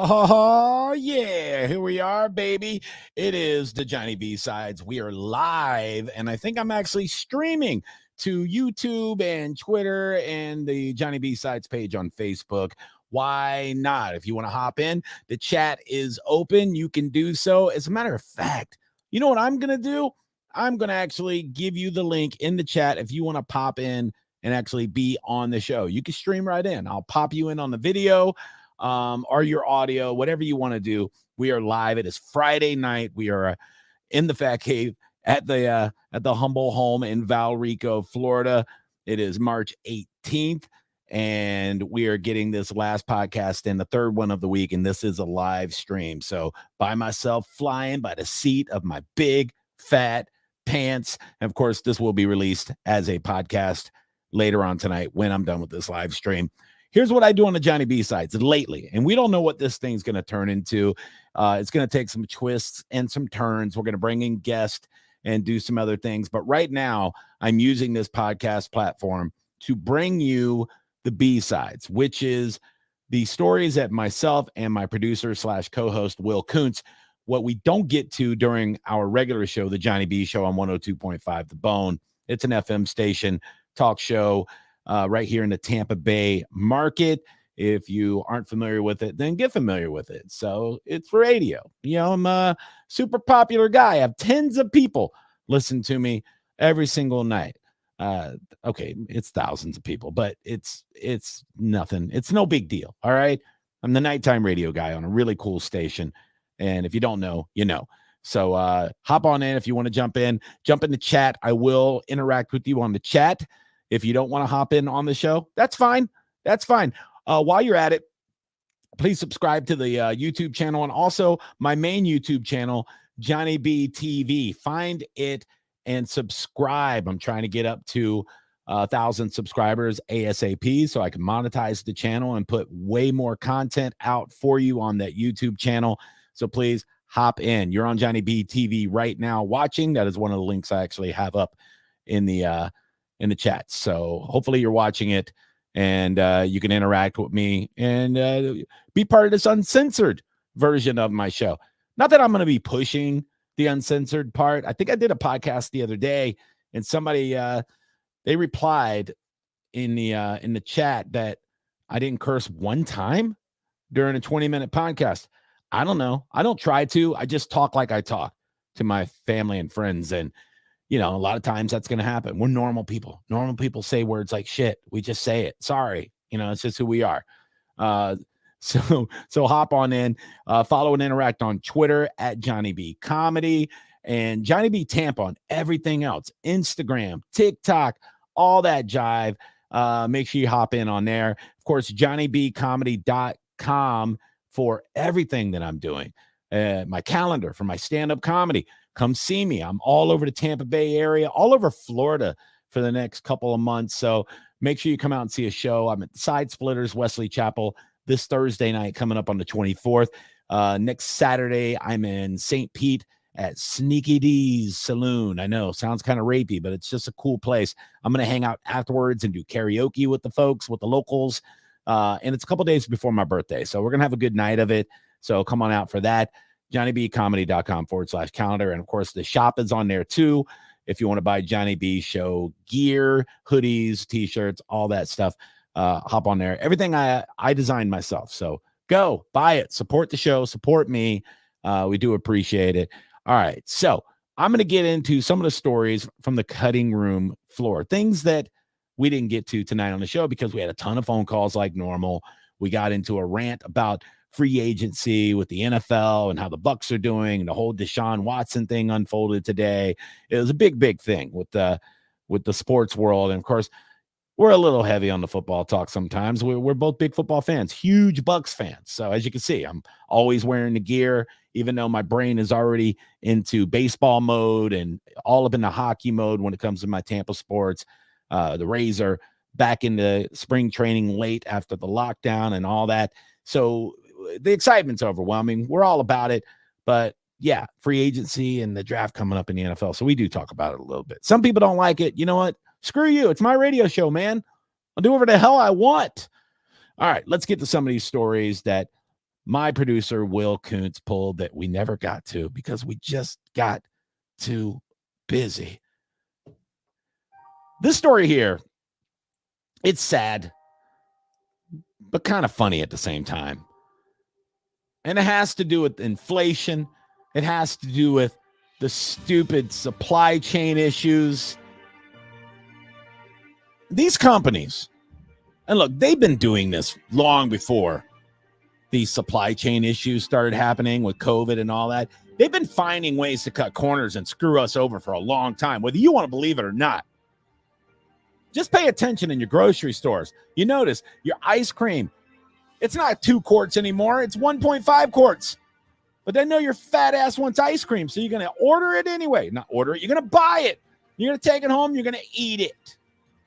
Oh, yeah. Here we are, baby. It is the Johnny B Sides. We are live, and I think I'm actually streaming to YouTube and Twitter and the Johnny B Sides page on Facebook. Why not? If you want to hop in, the chat is open. You can do so. As a matter of fact, you know what I'm going to do? I'm going to actually give you the link in the chat if you want to pop in and actually be on the show. You can stream right in. I'll pop you in on the video or your audio, whatever you want to do. We are live. It is Friday night. We are in the Fat Cave at the humble home in Valrico, Florida. It is March 18th, and we are getting this last podcast in, the third one of the week, and this is a live stream. So by myself, flying by the seat of my big fat pants. And of course, this will be released as a podcast later on tonight when I'm done with this live stream. Here's what I do on the Johnny B Sides lately, and we don't know what this thing's going to turn into. It's going to take some twists and some turns. We're going to bring in guests and do some other things. But right now, I'm using this podcast platform to bring you the B-Sides, which is the stories that myself and my producer / co-host, Will Kuntz, what we don't get to during our regular show, the Johnny B Show on 102.5 The Bone. It's an FM station talk show right here in the Tampa Bay market. If you aren't familiar with it, then get familiar with it. So it's radio. You know, I'm a super popular guy. I have tens of people listen to me every single night. Okay, it's thousands of people, but it's nothing. It's no big deal. All right. I'm the nighttime radio guy on a really cool station. And if you don't know, you know. So hop on in if you want to jump in the chat. I will interact with you on the chat. If you don't want to hop in on the show, that's fine. That's fine. While you're at it, please subscribe to the YouTube channel and also my main YouTube channel, Johnny B TV. Find it and subscribe. I'm trying to get up to 1,000 subscribers ASAP so I can monetize the channel and put way more content out for you on that YouTube channel. So please hop in. You're on Johnny B TV right now watching. That is one of the links I actually have up in the chat. So hopefully you're watching it and you can interact with me and be part of this uncensored version of my show. Not that I'm going to be pushing the uncensored part. I think I did a podcast the other day and somebody they replied in the chat that I didn't curse one time during a 20-minute podcast. I don't know. I don't try to. I just talk like I talk to my family and friends. And, you know, a lot of times that's going to happen. We're normal people. Normal people say words like shit. We just say it. Sorry. You know, it's just who we are. So hop on in, follow and interact on Twitter at Johnny B Comedy and Johnny B Tampa on everything else, Instagram, TikTok, all that jive. Make sure you hop in on there. Of course, JohnnyBComedy.com for everything that I'm doing. My calendar for my stand-up comedy. Come see me. I'm all over the Tampa Bay area, all over Florida for the next couple of months. So make sure you come out and see a show. I'm at Side Splitters, Wesley Chapel, this Thursday night coming up on the 24th. Next Saturday, I'm in St. Pete at Sneaky D's Saloon. I know, sounds kind of rapey, but it's just a cool place. I'm going to hang out afterwards and do karaoke with the folks, with the locals. And it's a couple days before my birthday. So we're going to have a good night of it. So come on out for that. JohnnyBComedy.com/calendar. And of course, the shop is on there too. If you want to buy Johnny B Show gear, hoodies, t-shirts, all that stuff, hop on there. Everything I designed myself. So go buy it, support the show, support me. We do appreciate it. All right. So I'm going to get into some of the stories from the cutting room floor, things that we didn't get to tonight on the show because we had a ton of phone calls like normal. We got into a rant about free agency with the NFL and how the Bucs are doing, and the whole Deshaun Watson thing unfolded today. It was a big thing with the sports world. And of course, we're a little heavy on the football talk sometimes. We're both big football fans, huge Bucs fans. So as you can see, I'm always wearing the gear, even though my brain is already into baseball mode and all up in the hockey mode when it comes to my Tampa sports. The Rays are back into spring training late after the lockdown and all that. So the excitement's overwhelming. We're all about it. But yeah, free agency and the draft coming up in the NFL. So we do talk about it a little bit. Some people don't like it. You know what? Screw you. It's my radio show, man. I'll do whatever the hell I want. All right, let's get to some of these stories that my producer, Will Kuntz, pulled that we never got to because we just got too busy. This story here, it's sad, but kind of funny at the same time. And it has to do with inflation. It has to do with the stupid supply chain issues. These companies, and look, they've been doing this long before these supply chain issues started happening with COVID and all that. They've been finding ways to cut corners and screw us over for a long time, whether you want to believe it or not. Just pay attention in your grocery stores. You notice your ice cream, it's not 2 quarts anymore. It's 1.5 quarts. But they know your fat ass wants ice cream, so you're going to order it anyway. Not order it. You're going to buy it. You're going to take it home. You're going to eat it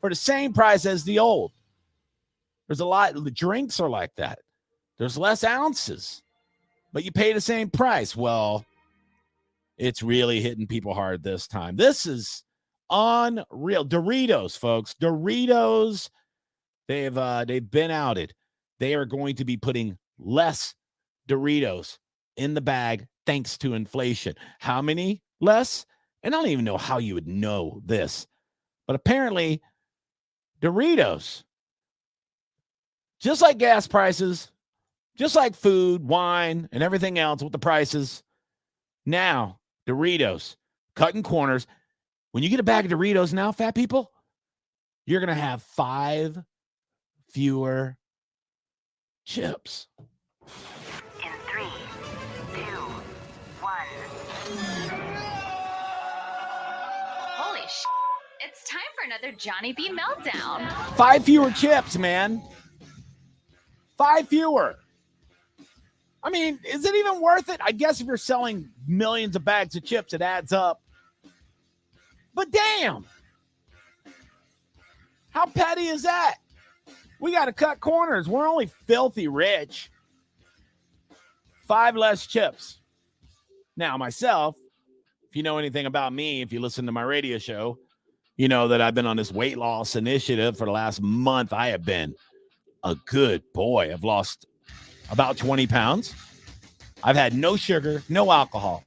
for the same price as the old. There's a lot. The drinks are like that. There's less ounces, but you pay the same price. Well, it's really hitting people hard this time. This is unreal. Doritos, folks. Doritos, they've been outed. They are going to be putting less Doritos in the bag thanks to inflation. How many less? And I don't even know how you would know this, but apparently Doritos, just like gas prices, just like food, wine, and everything else with the prices, now Doritos cutting corners. When you get a bag of Doritos now, fat people, you're going to have 5 fewer chips. In 3, 2, 1. Holy sh! It's time for another Johnny B meltdown. 5 fewer chips, man. 5 fewer. I mean, is it even worth it? I guess if you're selling millions of bags of chips, it adds up. But damn, how petty is that? We got to cut corners. We're only filthy rich. 5 less chips. Now, myself, if you know anything about me, if you listen to my radio show, you know that I've been on this weight loss initiative for the last month. I have been a good boy. I've lost about 20 pounds. I've had no sugar, no alcohol.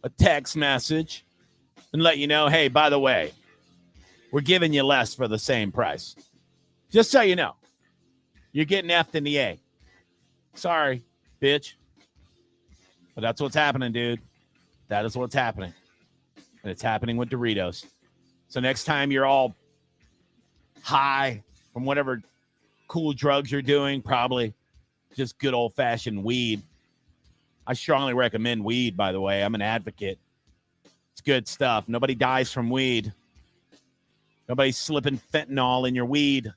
A text message and let you know, hey, by the way, we're giving you less for the same price. Just so you know, you're getting F'd in the A. Sorry, bitch. But that's what's happening, dude. That is what's happening. And it's happening with Doritos. So next time you're all high from whatever cool drugs you're doing, probably just good old-fashioned weed. I strongly recommend weed, by the way. I'm an advocate. It's good stuff. Nobody dies from weed. Nobody's slipping fentanyl in your weed.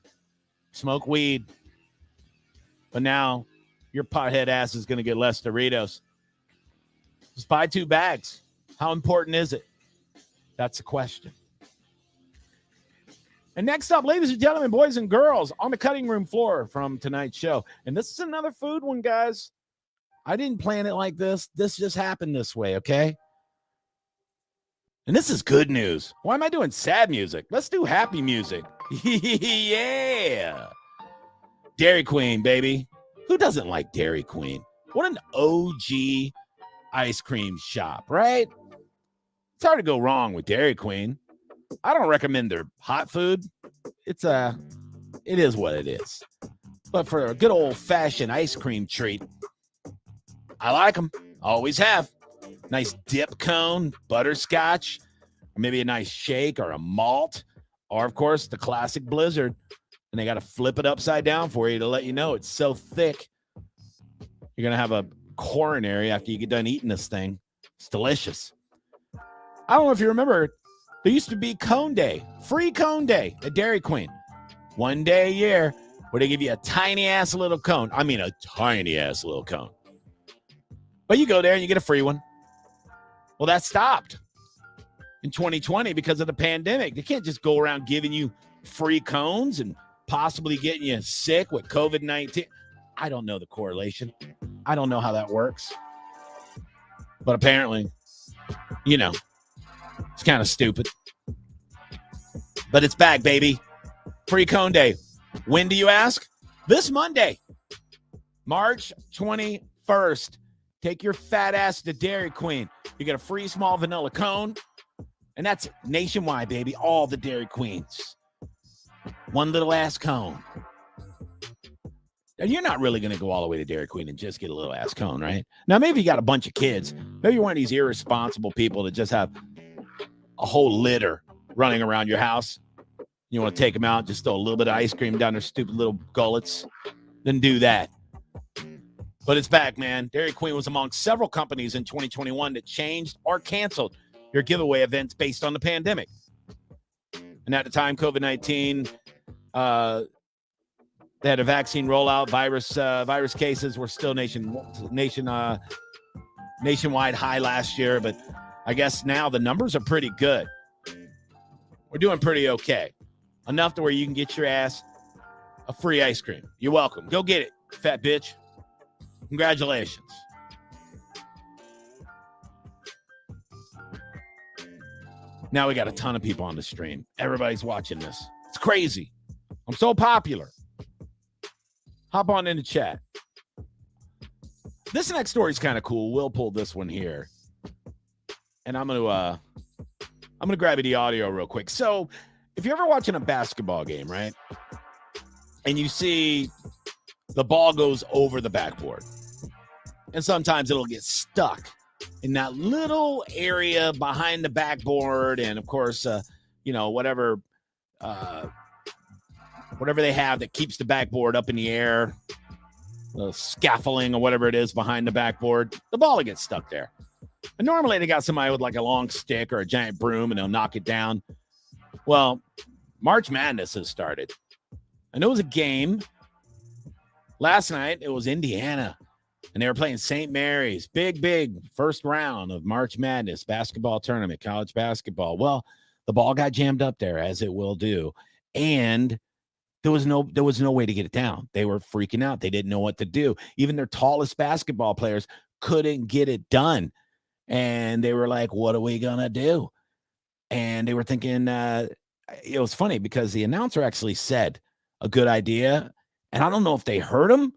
Smoke weed. But now your pothead ass is going to get less Doritos. Just buy 2 bags. How important is it? That's the question. And next up, ladies and gentlemen, boys and girls, on the cutting room floor from tonight's show. And this is another food one, guys. I didn't plan it like this. This just happened this way, okay? And this is good news. Why am I doing sad music? Let's do happy music. Yeah. Dairy Queen, baby. Who doesn't like Dairy Queen? What an OG ice cream shop, right? It's hard to go wrong with Dairy Queen. I don't recommend their hot food. It is what it is. But for a good old-fashioned ice cream treat, I like them. Always have. Nice dip cone, butterscotch, or maybe a nice shake or a malt, or, of course, the classic Blizzard. And they got to flip it upside down for you to let you know it's so thick. You're going to have a coronary after you get done eating this thing. It's delicious. I don't know if you remember, there used to be Cone Day, free Cone Day at Dairy Queen. One day a year, where they give you a tiny-ass little cone. I mean, a tiny-ass little cone. But you go there and you get a free one. Well, that stopped in 2020 because of the pandemic. They can't just go around giving you free cones and possibly getting you sick with COVID-19. I don't know the correlation. I don't know how that works. But apparently, it's kind of stupid. But it's back, baby. Free cone day. When do you ask? This Monday, March 21st. Take your fat ass to Dairy Queen. You get a free small vanilla cone. And that's nationwide, baby. All the Dairy Queens. One little ass cone. And you're not really going to go all the way to Dairy Queen and just get a little ass cone, right? Now, maybe you got a bunch of kids. Maybe you're one of these irresponsible people that just have a whole litter running around your house. You want to take them out, just throw a little bit of ice cream down their stupid little gullets. Then do that. But it's back, man. Dairy Queen was among several companies in 2021 that changed or canceled their giveaway events based on the pandemic. And at the time, COVID-19, they had a vaccine rollout. Virus cases were still nationwide high last year, but I guess now the numbers are pretty good. We're doing pretty okay. Enough to where you can get your ass a free ice cream. You're welcome. Go get it, fat bitch. Congratulations. Now we got a ton of people on the stream. Everybody's watching this. It's crazy. I'm so popular. Hop on in the chat. This next story is kind of cool. We'll pull this one here. And I'm gonna grab you the audio real quick. So if you're ever watching a basketball game, right? And you see the ball goes over the backboard. And sometimes it'll get stuck in that little area behind the backboard. And of course, whatever they have that keeps the backboard up in the air, the scaffolding or whatever it is behind the backboard, the ball will get stuck there. And normally they got somebody with like a long stick or a giant broom and they'll knock it down. Well, March Madness has started. And it was a game. Last night, it was Indiana. And they were playing St. Mary's. Big first round of March Madness basketball tournament, college basketball. Well, the ball got jammed up there, as it will do. And there was no way to get it down. They were freaking out. They didn't know what to do. Even their tallest basketball players couldn't get it done. And they were like, what are we going to do? And they were thinking, it was funny because the announcer actually said a good idea. And I don't know if they heard him,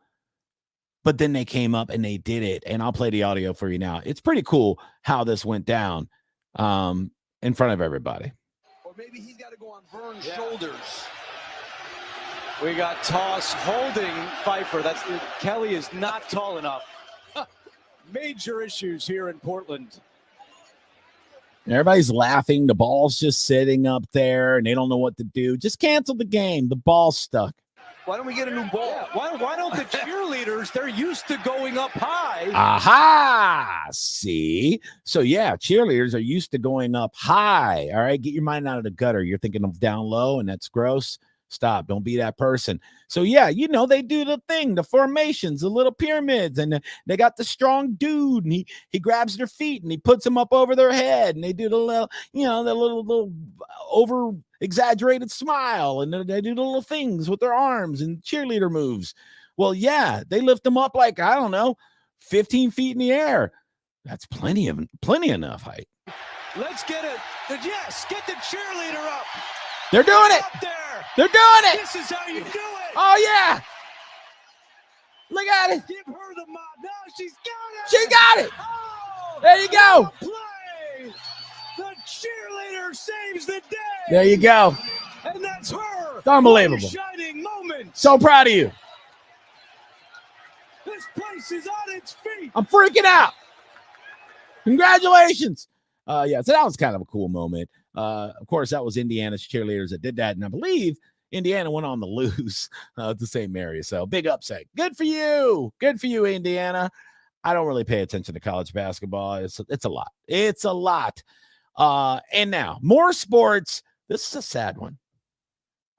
but then they came up and they did it. And I'll play the audio for you now. It's pretty cool how this went down in front of everybody. Or maybe he's got to go on Vern's shoulders. We got Toss holding Pfeiffer. Kelly is not tall enough. Major issues here in Portland. Everybody's laughing. The ball's just sitting up there and they don't know what to do. Just cancel the game. The ball's stuck. Why don't we get a new ball? Yeah. Why don't the cheerleaders, they're used to going up high. Aha! See? So, yeah, cheerleaders are used to going up high. All right? Get your mind out of the gutter. You're thinking of down low, and that's gross. Stop. Don't be that person. So, yeah, they do the thing, the formations, the little pyramids, and they got the strong dude, and he grabs their feet, and he puts them up over their head, and they do the little, the little over exaggerated smile, and they do the little things with their arms and cheerleader moves. Well, yeah, they lift them up like, I don't know, 15 feet in the air. That's plenty enough height. Let's get it. Yes, get the cheerleader up. They're doing it. Up there. They're doing it. This is how you do it. Oh, yeah. Look at it. Give her the mob. No, she's got it. She got it. Oh, there you go. Play. The cheerleader saves the day. There you go. And that's her. It's unbelievable. Shining moment. So proud of you. This place is on its feet. I'm freaking out. Congratulations. So that was kind of a cool moment. Of course, that was Indiana's cheerleaders that did that. And I believe Indiana went on to lose to St. Mary's. So big upset. Good for you. Good for you, Indiana. I don't really pay attention to college basketball. It's a lot. It's a lot. And now more sports. This is a sad one.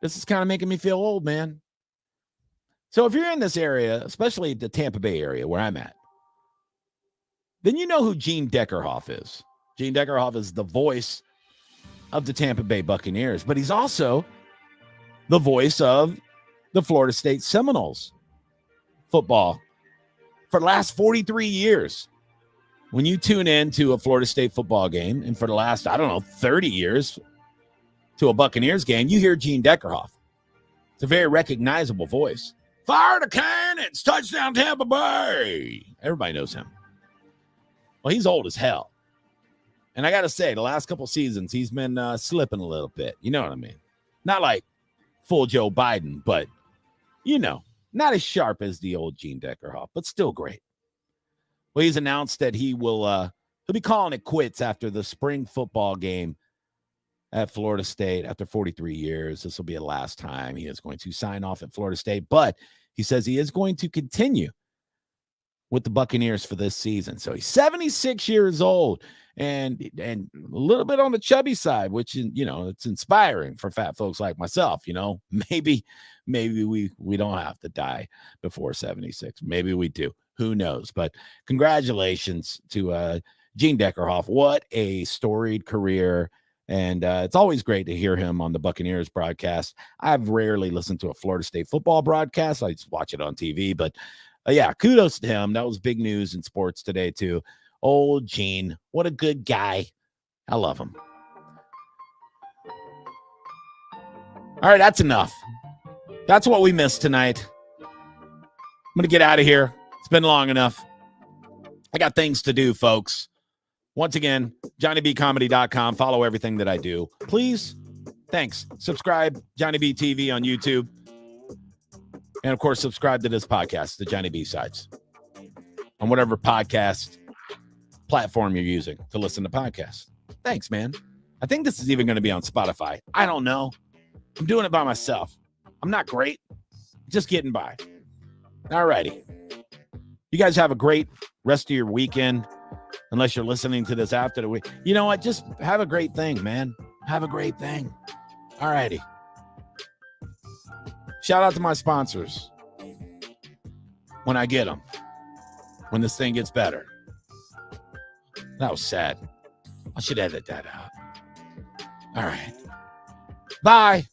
This is kind of making me feel old, man. So if you're in this area, especially the Tampa Bay area where I'm at, then you know who Gene Deckerhoff is. Gene Deckerhoff is the voice of the Tampa Bay Buccaneers, but he's also the voice of the Florida State Seminoles football for the last 43 years. When you tune in to a Florida State football game, and for the last, 30 years to a Buccaneers game, you hear Gene Deckerhoff. It's a very recognizable voice. Fire the cannons, touchdown Tampa Bay. Everybody knows him. Well, he's old as hell. And I got to say, the last couple seasons, he's been slipping a little bit. You know what I mean? Not like full Joe Biden, but, not as sharp as the old Gene Deckerhoff, but still great. Well, he's announced that he'll be calling it quits after the spring football game at Florida State after 43 years. This will be the last time he is going to sign off at Florida State, but he says he is going to continue with the Buccaneers for this season. So he's 76 years old and a little bit on the chubby side, which, it's inspiring for fat folks like myself. Maybe we don't have to die before 76. Maybe we do. Who knows? But congratulations to Gene Deckerhoff. What a storied career. And it's always great to hear him on the Buccaneers broadcast. I've rarely listened to a Florida State football broadcast. I just watch it on TV. But kudos to him. That was big news in sports today, too. Old Gene. What a good guy. I love him. All right, that's enough. That's what we missed tonight. I'm going to get out of here. It's been long enough. I got things to do, folks. Once again, JohnnyBComedy.com. Follow everything that I do. Please. Thanks. Subscribe, Johnny B TV on YouTube. And, of course, subscribe to this podcast, the Johnny B Sides, on whatever podcast platform you're using to listen to podcasts. Thanks, man. I think this is even going to be on Spotify. I don't know. I'm doing it by myself. I'm not great. Just getting by. All righty. You guys have a great rest of your weekend, unless you're listening to this after the week. You know what? Just have a great thing, man. Have a great thing. All righty. Shout out to my sponsors when I get them, when this thing gets better. That was sad. I should edit that out. All right. Bye.